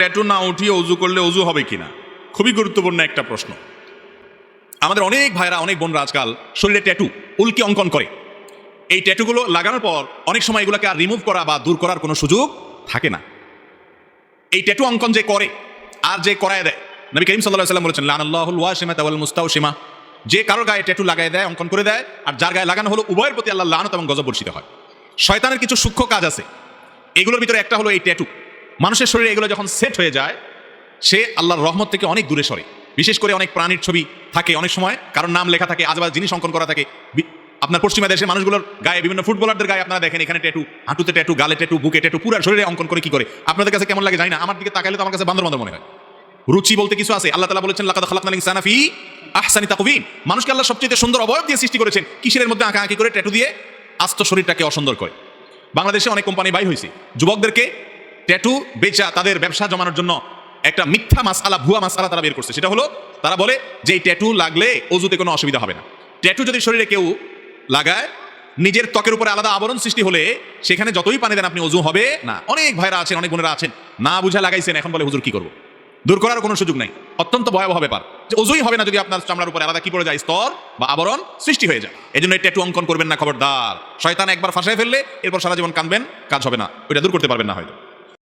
Tattoo না উঠিয়ে অজু করলে অজু হবে কিনা, খুবই গুরুত্বপূর্ণ একটা প্রশ্ন। আমাদের অনেক ভাইরা, অনেক বোনরা আজকাল শরীরে ট্যাটু, উল্কি অঙ্কন করে। এই ট্যাটুগুলো লাগানোর পর অনেক সময় এগুলোকে আর রিমুভ করা বা দূর করার কোনো সুযোগ থাকে না। এই ট্যাটু অঙ্কন যে করে আর যে করায় দেয়, নবী করিম সাল্লাল্লাহু আলাইহি ওয়াসাল্লাম বলেছেন, লানাল্লাহুল ওয়াশিমাতা ওয়াল মুস্তাওশিমা, যে কারোর গায়ে ট্যাটু লাগায় দেয়, অঙ্কন করে দেয়, আর যার গায়ে লাগানো হলো, উভয়ের প্রতি আল্লাহর লানত এবং গজব বর্ষিত হয়। শয়তানের কিছু সূক্ষ্ম কাজ আছে, এগুলোর ভিতরে একটা হলো এই ট্যাটু। মানুষের শরীরে এগুলো যখন সেট হয়ে যায়, সে আল্লাহর রহমত থেকে অনেক দূরে সরে। বিশেষ করে অনেক প্রাণীর ছবি থাকে, অনেক সময় কারণ নাম লেখা থাকে, আজবাজ জিনিস অঙ্কন করা থাকে। আপনার পশ্চিমা দেশের মানুষগুলোর গায়ে, বিভিন্ন ফুটবলারদের গায়ে আপনারা দেখেন এখানে ট্যাটু, হাঁটুতে ট্যাটু, গালে ট্যাটু, বুকে ট্যাটু, পুরো শরীরে অঙ্কন করে কি করে। আপনাদের কাছে কেমন লাগে জানি না, আমার দিকে তাকাইলে তো আমার কাছে বান্দর বান্দর মনে হয়। রুচি বলতে কিছু আছে। আল্লাহ তাআলা বলেছেন, লাকাদ খালাকনাল ইনসানা ফি আহসানি তাকওয়িম, মানুষকে আল্লাহ সবচেয়ে সুন্দর অবয়ব দিয়ে সৃষ্টি করেছেন। কিসের মধ্যে আঁকাআঁকি করে, ট্যাটু দিয়ে আস্ত শরীরটাকে অসুন্দর করে। বাংলাদেশে অনেক কোম্পানি বাই হয়েছে যুবকদেরকে ট্যাটু বেচা, তাদের ব্যবসা জমানোর জন্য একটা মিথ্যা মাসআলা, ভুয়া মাসআলা তারা বের করছে। সেটা হলো, তারা বলে যে এই ট্যাটু লাগলে অজুতে কোনো অসুবিধা হবে না। ট্যাটু যদি শরীরে কেউ লাগায়, নিজের ত্বকের উপরে আলাদা আবরণ সৃষ্টি হলে সেখানে যতই পানি দেন আপনি, অজু হবে না। অনেক ভাইরা আছেন, অনেক বোনেরা আছেন, না বুঝা লাগাইছেন, এখন বলে হুজুর কি করবো। দূর করার কোনো সুযোগ নাই। অত্যন্ত ভয়াবহ ব্যাপার যে অজুই হবে না যদি আপনার চামড়ার উপরে আলাদা কি পড়ে যায়, স্তর বা আবরণ সৃষ্টি হয়ে যায়। এই জন্য ট্যাটু অঙ্কন করবেন না, খবরদার। শয়তান একবার ফাঁসায় ফেললে এরপর সারা জীবন কাঁদবেন, কাজ হবে না, ওইটা দূর করতে পারবেন না হয়তো।